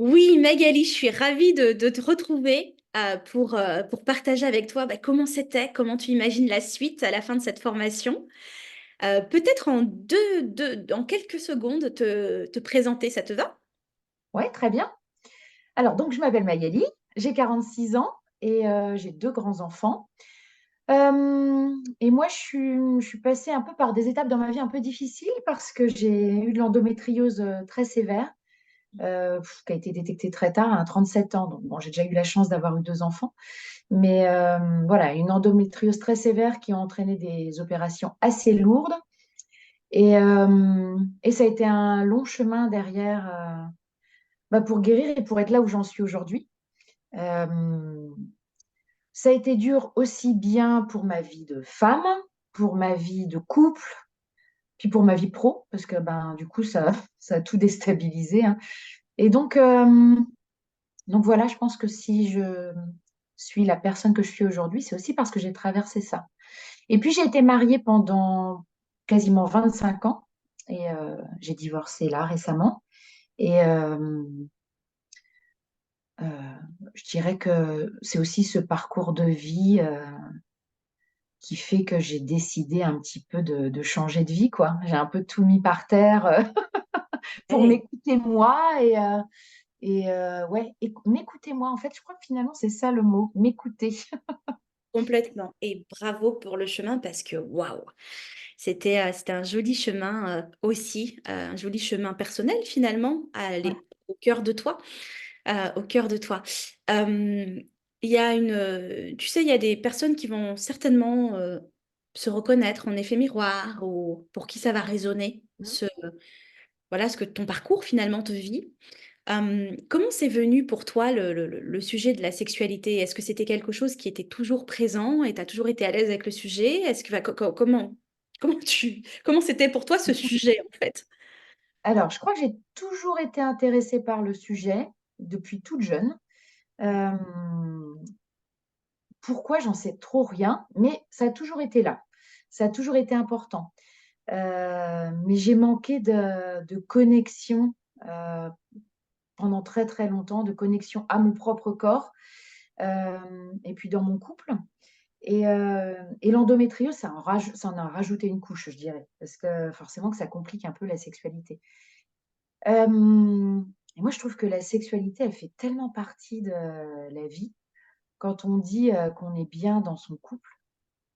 Oui, Magali, je suis ravie de te retrouver pour partager avec toi comment c'était, comment tu imagines la suite à la fin de cette formation. Peut-être en quelques secondes te présenter, ça te va? Oui, très bien. Alors, donc, je m'appelle Magali, j'ai 46 ans et j'ai deux grands-enfants. Et moi, je suis passée un peu par des étapes dans ma vie un peu difficiles parce que j'ai eu de l'endométriose très sévère, qui a été détectée très tard, à 37 ans. Donc, bon, j'ai déjà eu la chance d'avoir eu deux enfants. Mais voilà, une endométriose très sévère qui a entraîné des opérations assez lourdes. Et ça a été un long chemin derrière pour guérir et pour être là où j'en suis aujourd'hui. Euh, Ça a été dur aussi bien pour ma vie de femme, pour ma vie de couple, puis pour ma vie pro, parce que du coup, ça a tout déstabilisé, hein. Et donc voilà, je pense que si je suis la personne que je suis aujourd'hui, c'est aussi parce que j'ai traversé ça. Et puis j'ai été mariée pendant quasiment 25 ans et j'ai divorcé là récemment. Et euh, je dirais que c'est aussi ce parcours de vie qui fait que j'ai décidé un petit peu de changer de vie, quoi. J'ai un peu tout mis par terre pour Hey. m'écouter moi et ouais, m'écouter moi. En fait, je crois que finalement, c'est ça le mot, m'écouter. Complètement. Et bravo pour le chemin parce que waouh, c'était un joli chemin aussi, un joli chemin personnel finalement, à Ouais. aller au cœur de toi. Au cœur de toi. Euh, il y a tu sais, il y a des personnes qui vont certainement se reconnaître en effet miroir ou pour qui ça va résonner, voilà ce que ton parcours finalement te vit. Comment c'est venu pour toi le sujet de la sexualité? Est-ce que c'était quelque chose qui était toujours présent et tu as toujours été à l'aise avec le sujet? Est-ce que, comment c'était pour toi ce sujet en fait? Alors, je crois que j'ai toujours été intéressée par le sujet depuis toute jeune. Euh, Pourquoi, j'en sais trop rien, mais ça a toujours été là. Ça a toujours été important. Mais j'ai manqué de connexion euh, pendant très très longtemps, de connexion à mon propre corps et puis dans mon couple. Et l'endométriose, ça en a rajouté une couche, je dirais, parce que forcément que ça complique un peu la sexualité. Et moi, je trouve que la sexualité, elle fait tellement partie de la vie. Quand on dit qu'on est bien dans son couple,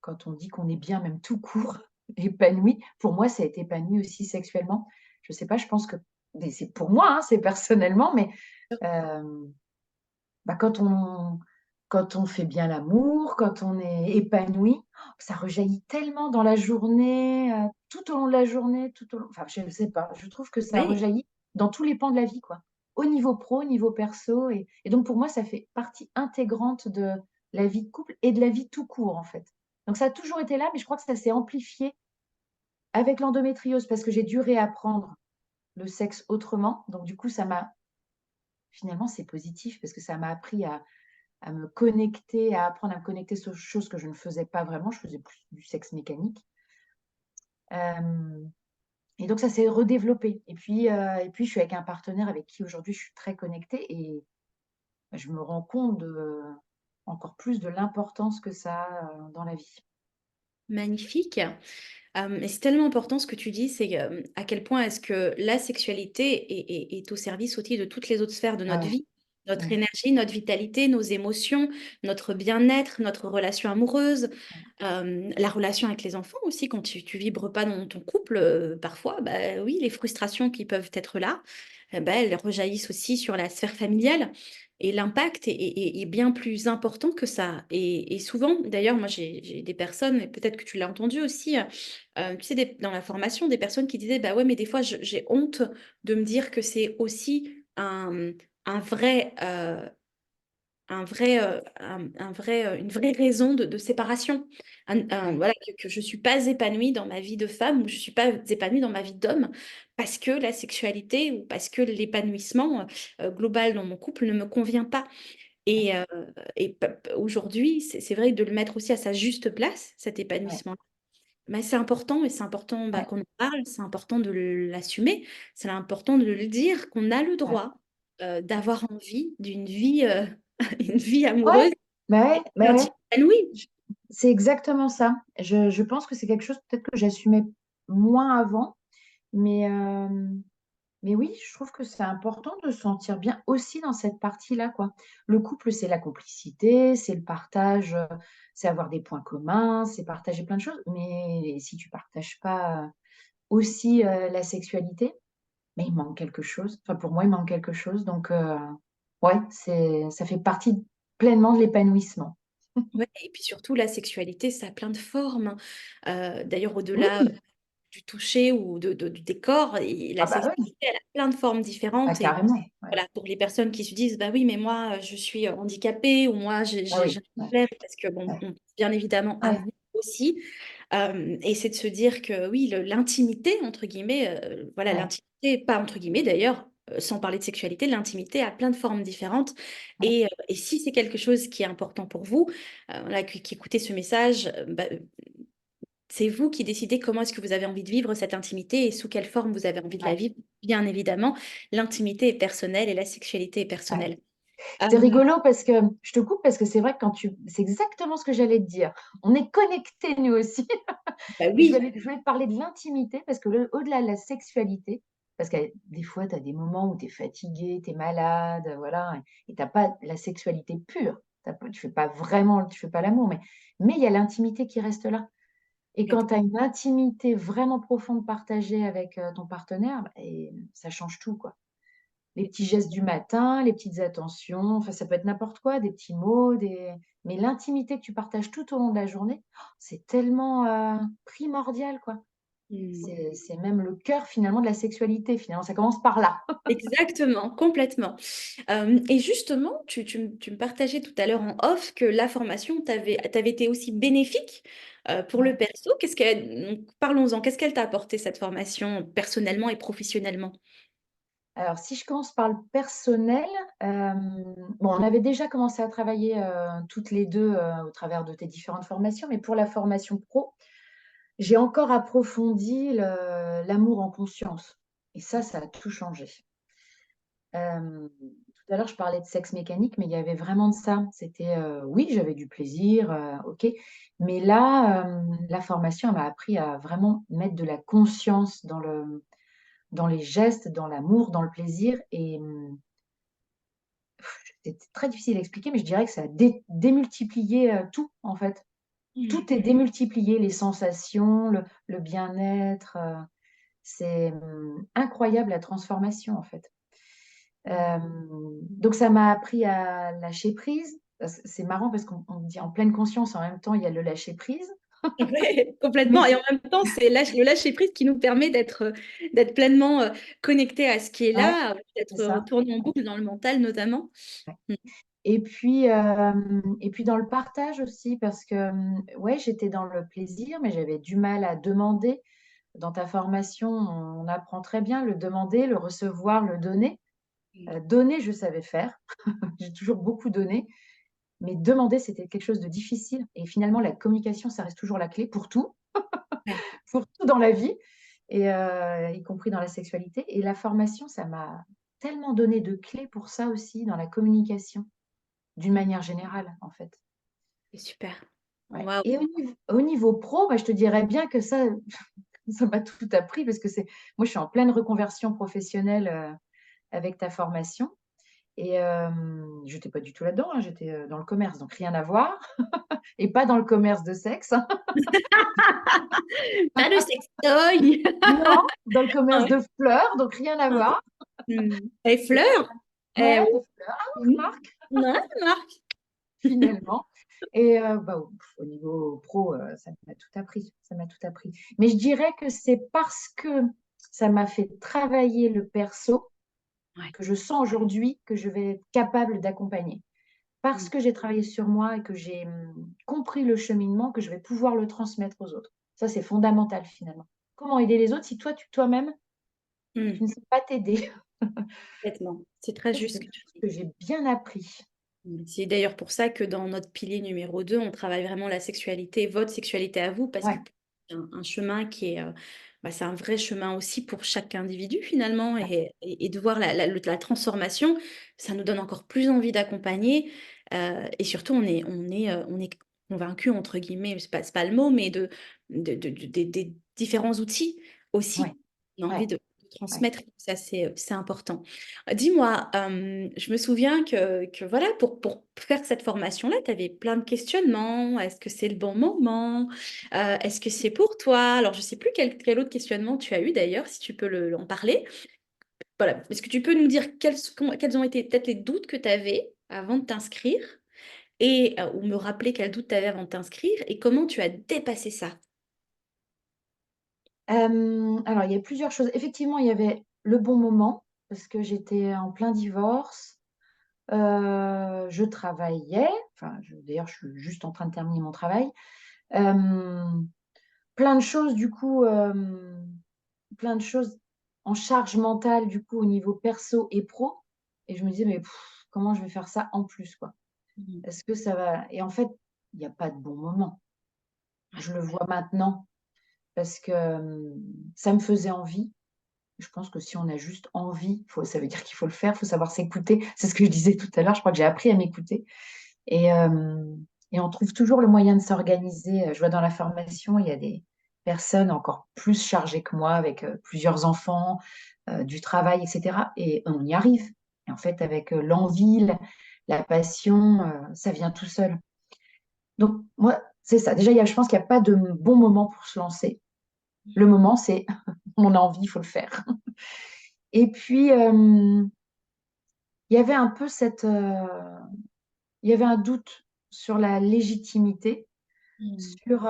quand on dit qu'on est bien même tout court, épanoui, pour moi, ça a été épanoui aussi sexuellement. Je sais pas, je pense que c'est pour moi, hein, c'est personnellement, mais euh, quand on fait bien l'amour, quand on est épanoui, ça rejaillit tellement dans la journée, tout au long de la journée, enfin, je ne sais pas, je trouve que ça Oui, rejaillit dans tous les pans de la vie, quoi. Au niveau pro, au niveau perso. Et donc, pour moi, ça fait partie intégrante de la vie de couple et de la vie tout court, en fait. Donc, ça a toujours été là, mais je crois que ça s'est amplifié avec l'endométriose parce que j'ai dû réapprendre le sexe autrement. Donc, du coup, finalement, c'est positif parce que ça m'a appris à me connecter, à apprendre à me connecter sur des choses que je ne faisais pas vraiment. Je faisais plus du sexe mécanique. Euh, et donc, ça s'est redéveloppé. Et puis, je suis avec un partenaire avec qui aujourd'hui je suis très connectée et je me rends compte encore plus de l'importance que ça a dans la vie. magnifique. Et c'est tellement important ce que tu dis, c'est à quel point est-ce que la sexualité est au service aussi de toutes les autres sphères de notre Ouais, vie, notre ouais, énergie, notre vitalité, nos émotions, notre bien-être, notre relation amoureuse, la relation avec les enfants aussi, quand tu vibres pas dans ton couple, parfois, bah, oui, les frustrations qui peuvent être là, bah, elles rejaillissent aussi sur la sphère familiale. Et l'impact est bien plus important que ça. Et souvent, d'ailleurs, moi, j'ai des personnes, et peut-être que tu l'as entendu aussi, tu sais, dans la formation, des personnes qui disaient, bah ouais, mais des fois, j'ai honte de me dire que c'est aussi un vrai, une vraie raison de séparation. ouais, Voilà, que je ne suis pas épanouie dans ma vie de femme ou je ne suis pas épanouie dans ma vie d'homme parce que la sexualité ou parce que l'épanouissement global dans mon couple ne me convient pas. ouais, Et, aujourd'hui, c'est vrai de le mettre aussi à sa juste place, cet ouais, épanouissement. Mais c'est important et c'est important ouais, qu'on en parle, c'est important de l'assumer, c'est important de le dire qu'on a le ouais, droit d'avoir envie d'une vie, une vie Ouais, amoureuse mais ouais, épanouie. c'est exactement ça. Je pense que c'est quelque chose peut-être que j'assumais moins avant, mais, euh, mais oui, je trouve que c'est important de se sentir bien aussi dans cette partie-là, quoi. Le couple, c'est la complicité, c'est le partage, c'est avoir des points communs, c'est partager plein de choses. Mais si tu partages pas aussi la sexualité, mais il manque quelque chose. Enfin, pour moi, il manque quelque chose. Donc, ouais, ça fait partie pleinement de l'épanouissement. Ouais, et puis surtout, la sexualité, ça a plein de formes. D'ailleurs, au-delà Oui, du toucher ou du décor, et la ah bah sexualité, oui, elle a plein de formes ah, différentes. Et carrément. Ouais. voilà, pour les personnes qui se disent, bah oui, mais moi, je suis handicapée ou moi, Ah j'ai oui, un ouais, problème, parce que bon, ouais, bien évidemment, à ouais, vous aussi. Et c'est de se dire que oui, l'intimité, entre guillemets, voilà, ouais, l'intimité, pas entre guillemets d'ailleurs, sans parler de sexualité, l'intimité a plein de formes différentes. ouais, Et si c'est quelque chose qui est important pour vous, voilà, qui écoutez ce message, bah, c'est vous qui décidez comment est-ce que vous avez envie de vivre cette intimité et sous quelle forme vous avez envie de la ouais, vivre. Bien évidemment, l'intimité est personnelle et la sexualité est ouais. personnelle. C'est Euh, rigolo parce que je te coupe parce que c'est vrai que c'est exactement ce que j'allais te dire. On est connectés nous aussi. Bah Et oui, je voulais te parler de l'intimité parce que au-delà de la sexualité, parce que des fois, tu as des moments où tu es fatigué, tu es malade, voilà, et tu n'as pas la sexualité pure. Tu fais pas vraiment, tu fais pas l'amour, mais il y a l'intimité qui reste là. Et quand tu as une intimité vraiment profonde partagée avec ton partenaire, et ça change tout, quoi. Les petits gestes du matin, les petites attentions, enfin, ça peut être n'importe quoi, des petits mots, mais l'intimité que tu partages tout au long de la journée, c'est tellement primordial, quoi. Mm. C'est même le cœur finalement de la sexualité, finalement, ça commence par là. Exactement, complètement. Et justement, tu me partageais tout à l'heure en off que la formation t'avait été aussi bénéfique pour le Ouais. perso. Donc, parlons-en, qu'est-ce qu'elle t'a apporté cette formation personnellement et professionnellement? Alors, si je commence par le personnel, bon, on avait déjà commencé à travailler toutes les deux au travers de tes différentes formations, mais pour la formation pro, j'ai encore approfondi l'amour en conscience. Et ça a tout changé. Tout à l'heure, je parlais de sexe mécanique, mais il y avait vraiment de ça. C'était, oui, j'avais du plaisir, OK. Mais là, la formation, elle m'a appris à vraiment mettre de la conscience dans les gestes, dans l'amour, dans le plaisir. Et c'est très difficile à expliquer, mais je dirais que ça a démultiplié tout, en fait. Mm. Tout est démultiplié, les sensations, le bien-être. C'est incroyable la transformation, en fait. Donc ça m'a appris à lâcher prise. C'est marrant parce qu'on me dit en pleine conscience, en même temps, il y a le lâcher prise. Ouais, complètement. Mais Et en même temps, c'est le lâcher prise qui nous permet d'être pleinement connecté à ce qui est ouais, là, c'est d'être ça. retourné en boucle dans le mental notamment. Ouais. Mm. Et puis dans le partage aussi, parce que ouais, j'étais dans le plaisir, mais j'avais du mal à demander. Dans ta formation, on apprend très bien le demander, le recevoir, le donner. Donner, je savais faire. J'ai toujours beaucoup donné. Mais demander, c'était quelque chose de difficile. Et finalement, la communication, ça reste toujours la clé Ouais, pour tout dans la vie, et y compris dans la sexualité. Et la formation, ça m'a tellement donné de clés pour ça aussi, dans la communication, d'une mm, manière générale, en fait. c'est super. Ouais. Waouh. Et au niveau pro, bah, je te dirais bien que ça, ça m'a tout appris parce que moi, je suis en pleine reconversion professionnelle avec ta formation. Et je n'étais pas du tout là-dedans, hein, j'étais dans le commerce, donc rien à voir. Et pas dans le commerce de sexe. Pas de sextoy. Non, dans le commerce Ouais. de fleurs, donc rien à Ouais. voir. Mm. Les Et fleurs. Eh ouais, oui. des fleurs. Ah oui, Mm. remarque, Ouais, ça marche. finalement. Et bah, au niveau pro, ça m'a tout appris. Ça m'a tout appris. Mais je dirais que c'est parce que ça m'a fait travailler le perso Ouais. que je sens aujourd'hui que je vais être capable d'accompagner. Parce Mm. que j'ai travaillé sur moi et que j'ai compris le cheminement, que je vais pouvoir le transmettre aux autres. Ça, c'est fondamental finalement. Comment aider les autres si toi-même, tu Mm. ne sais pas t'aider? Complètement. C'est très Ça, c'est juste ce quelque que tu chose dis. que j'ai bien appris. C'est d'ailleurs pour ça que dans notre pilier numéro 2, on travaille vraiment la sexualité, votre sexualité à vous, parce que Ouais, c'est un chemin qui est bah, c'est un vrai chemin aussi pour chaque individu finalement et de voir la transformation, ça nous donne encore plus envie d'accompagner et surtout on est convaincu entre guillemets, c'est pas le mot, mais des différents outils Ouais, aussi. On a envie ouais, de ouais. transmettre, ça c'est important. Dis-moi, je me souviens que voilà, pour faire cette formation-là, tu avais plein de questionnements. Est-ce que c'est le bon moment? Est-ce que c'est pour toi? Alors, je ne sais plus quel autre questionnement tu as eu d'ailleurs, si tu peux en parler. Voilà. Est-ce que tu peux nous dire quels ont été peut-être les doutes que tu avais avant de t'inscrire et ou me rappeler quels doutes tu avais avant de t'inscrire et comment tu as dépassé ça? Alors il y a plusieurs choses. Effectivement, il y avait le bon moment parce que j'étais en plein divorce, je travaillais, enfin d'ailleurs je suis juste en train de terminer mon travail. Hem, Plein de choses du coup, plein de choses en charge mentale du coup au niveau perso et pro et je me disais: «Mais comment je vais faire ça en plus quoi? Mhm. Est-ce que ça va?» Et en fait, il y a pas de bon moment. Ouais. Je le vois maintenant parce que, ça me faisait envie. Je pense que si on a juste envie, ça veut dire qu'il faut le faire, il faut savoir s'écouter. C'est ce que je disais tout à l'heure, je crois que j'ai appris à m'écouter et on trouve toujours le moyen de s'organiser. Je vois dans la formation, il y a des personnes encore plus chargées que moi avec, plusieurs enfants, du travail et cetera et on y arrive et en fait avec, l'envie, la passion, ça vient tout seul. Donc moi, c'est ça. Déjà, je pense qu'il y a pas de bon moment pour se lancer. Le moment, c'est on a envie, il faut le faire. Et puis, il y avait un peu il y avait un doute sur la légitimité, Mhm. sur,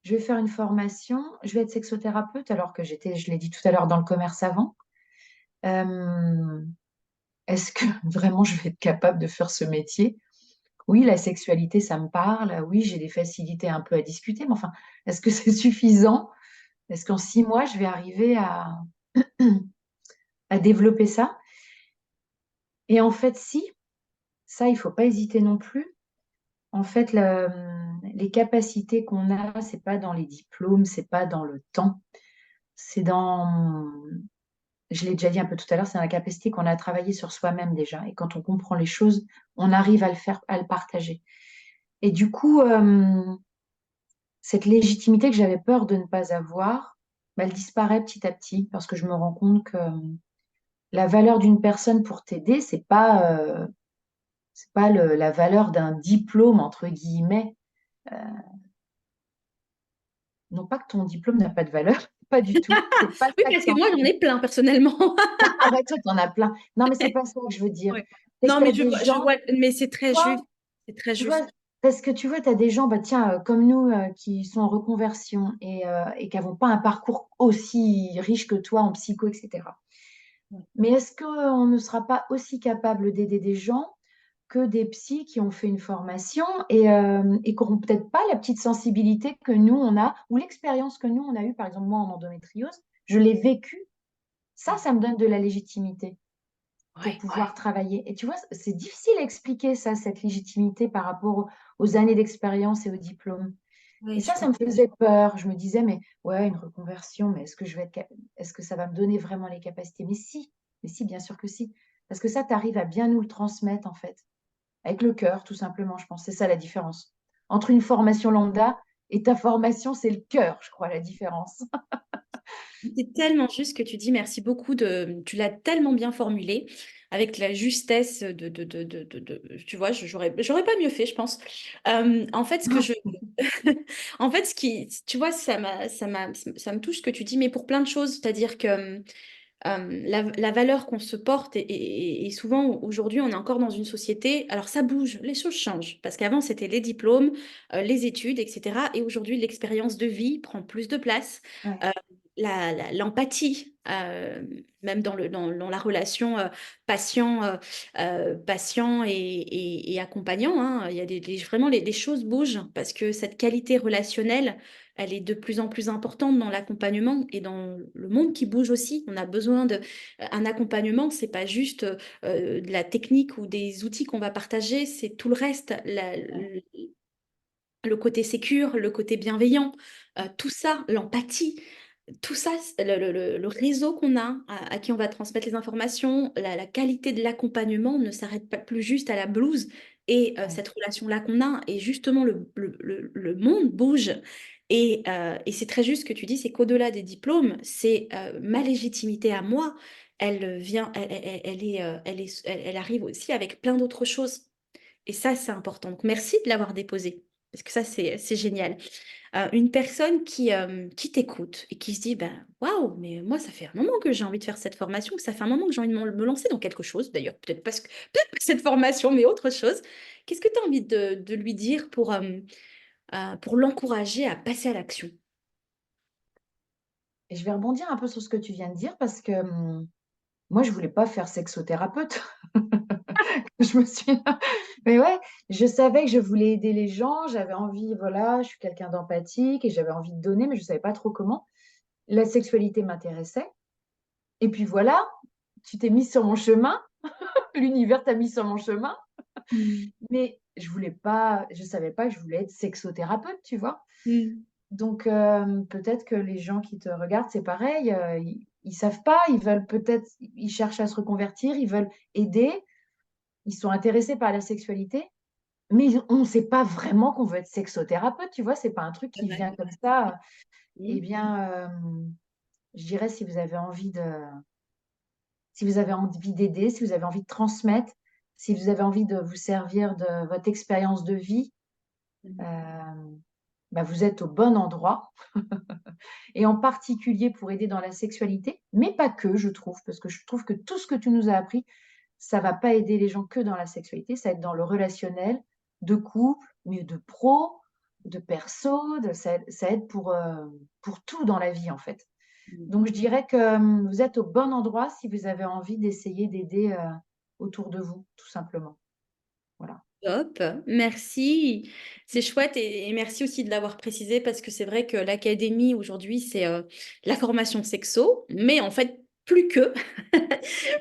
je vais faire une formation, je vais être sexothérapeute alors que je l'ai dit tout à l'heure, dans le commerce avant. Hem, Est-ce que vraiment je vais être capable de faire ce métier? Oui, la sexualité, ça me parle. Oui, j'ai des facilités un peu à discuter, mais enfin, est-ce que c'est suffisant? Est-ce qu'en 6 mois, je vais arriver à développer ça? Et en fait, si, ça, il faut pas hésiter non plus. En fait, les capacités qu'on a, c'est pas dans les diplômes, c'est pas dans le temps, c'est dans, je l'ai déjà dit un peu tout à l'heure, c'est dans la capacité qu'on a à travailler sur soi-même déjà. Et quand on comprend les choses, on arrive à le faire, à le partager. Et du coup, cette légitimité que j'avais peur de ne pas avoir, bah, elle disparaît petit à petit parce que je me rends compte que la valeur d'une personne pour t'aider, c'est pas la valeur d'un diplôme entre guillemets. Euh, Non pas que ton diplôme n'a pas de valeur, pas du tout. C'est pas Oui, ça que parce tu es que en moi, train j'en de ai plein personnellement. dire. Arrête, toi, t'en as plein. Non, mais c'est pas ça que je veux dire. Ouais. C'est que Non, tu mais as des je gens, vois, mais c'est très toi, juste. C'est très tu vois, juste. parce que tu vois, tu as des gens, bah, tiens, comme nous, qui sont en reconversion et qui n'avons pas un parcours aussi riche que toi en psycho, etc. Mais est-ce qu'on ne sera pas aussi capable d'aider des gens que des psys qui ont fait une formation et qui n'auront peut-être pas la petite sensibilité que nous, on a, ou l'expérience que nous, on a eue, par exemple, moi, en endométriose, je l'ai vécu. Ça me donne de la légitimité pour Ouais, pouvoir travailler. Et tu vois, c'est difficile à expliquer ça, cette légitimité par rapport aux années d'expérience et aux diplômes. Et ouais, je ça me comprends. faisait peur. Je me disais, mais ouais, une reconversion, mais est-ce que ça va me donner vraiment les capacités? Mais si, bien sûr que si. Parce que ça, tu arrives à bien nous le transmettre, en fait. Avec le cœur, tout simplement, je pense. C'est ça la différence. Entre une formation lambda et ta formation, c'est le cœur, je crois, la différence. C'est tellement juste ce que tu dis. Merci beaucoup tu l'as tellement bien formulé avec la justesse tu vois, j'aurais pas mieux fait, je pense. En fait, en fait, tu vois, ça me touche ce que tu dis, mais pour plein de choses. C'est-à-dire que la valeur qu'on se porte et souvent aujourd'hui on est encore dans une société, alors ça bouge, les choses changent, parce qu'avant c'était les diplômes, les études, etc. Et aujourd'hui l'expérience de vie prend plus de place. Ouais, Euh, l'empathie, même dans la relation patient et accompagnant, hein, il y a vraiment les choses bougent parce que cette qualité relationnelle elle est de plus en plus importante dans l'accompagnement et dans le monde qui bouge aussi. On a besoin un accompagnement, c'est pas juste de la technique ou des outils qu'on va partager, c'est tout le reste, ouais, le côté sécure, le côté bienveillant, tout ça, l'empathie. tout ça, le réseau qu'on a, à qui on va transmettre les informations, la qualité de l'accompagnement ne s'arrête pas plus juste à la blouse et Ouais. cette relation-là qu'on a. Et justement, le monde bouge. Et c'est très juste ce que tu dis, c'est qu'au-delà des diplômes, c'est ma légitimité à moi. Elle vient, elle arrive aussi avec plein d'autres choses. Et ça, c'est important. Donc, merci de l'avoir déposé. Parce que ça, c'est génial. Une personne qui t'écoute et qui se dit, ben, waouh, mais moi, ça fait un moment que j'ai envie de faire cette formation, que ça fait un moment que j'ai envie de me lancer dans quelque chose, d'ailleurs, peut-être pas cette formation, mais autre chose. Qu'est-ce que tu as envie de lui dire pour l'encourager à passer à l'action? Et je vais rebondir un peu sur ce que tu viens de dire parce que moi, je voulais pas faire sexothérapeute. Je me suis... Mais ouais, je savais que je voulais aider les gens, j'avais envie, voilà, je suis quelqu'un d'empathique et j'avais envie de donner, mais je savais pas trop comment. La sexualité m'intéressait. Et puis voilà, tu t'es mis sur mon chemin, l'univers t'a mis sur mon chemin, Mm. mais je voulais pas, je savais pas que je voulais être sexothérapeute, tu vois. Mm. Donc peut-être que les gens qui te regardent, c'est pareil, ils savent pas, ils veulent peut-être, ils cherchent à se reconvertir, ils veulent aider, ils sont intéressés par la sexualité, mais on ne sait pas vraiment qu'on veut être sexothérapeute, tu vois, c'est pas un truc C'est qui vrai. vient comme ça. Eh Mm. bien, je dirais si vous avez envie d'aider, si vous avez envie de transmettre, si vous avez envie de vous servir de votre expérience de vie, Mm. euh, bah, vous êtes au bon endroit. Et en particulier pour aider dans la sexualité, mais pas que, je trouve, parce que je trouve que tout ce que tu nous as appris, ça va pas aider les gens que dans la sexualité, ça aide dans le relationnel, de couple, mais de pro, de perso, ça aide pour tout dans la vie, en fait. Mm. Donc, je dirais que vous êtes au bon endroit si vous avez envie d'essayer d'aider autour de vous, tout simplement. Voilà. Top, merci. C'est chouette et merci aussi de l'avoir précisé parce que c'est vrai que l'académie aujourd'hui, c'est la formation sexo, mais en fait, plus que,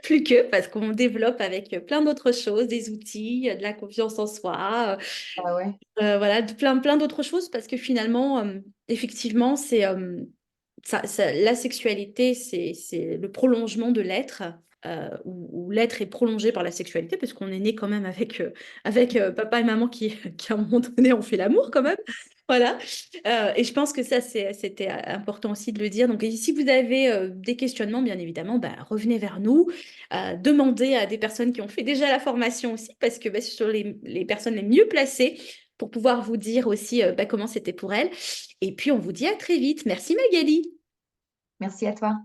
plus que, parce qu'on développe avec plein d'autres choses, des outils, de la confiance en soi, Ah ouais. voilà, plein d'autres choses parce que finalement, effectivement, la sexualité, c'est le prolongement de l'être, où l'être est prolongé par la sexualité, parce qu'on est né quand même avec papa et maman qui, à un moment donné, ont fait l'amour quand même. Voilà. Et je pense que ça, c'était important aussi de le dire. Donc, et si vous avez des questionnements, bien évidemment, bah, revenez vers nous. Demandez à des personnes qui ont fait déjà la formation aussi, parce que bah, ce sont les personnes les mieux placées pour pouvoir vous dire aussi bah, comment c'était pour elles. Et puis, on vous dit à très vite. Merci Magali. Merci à toi.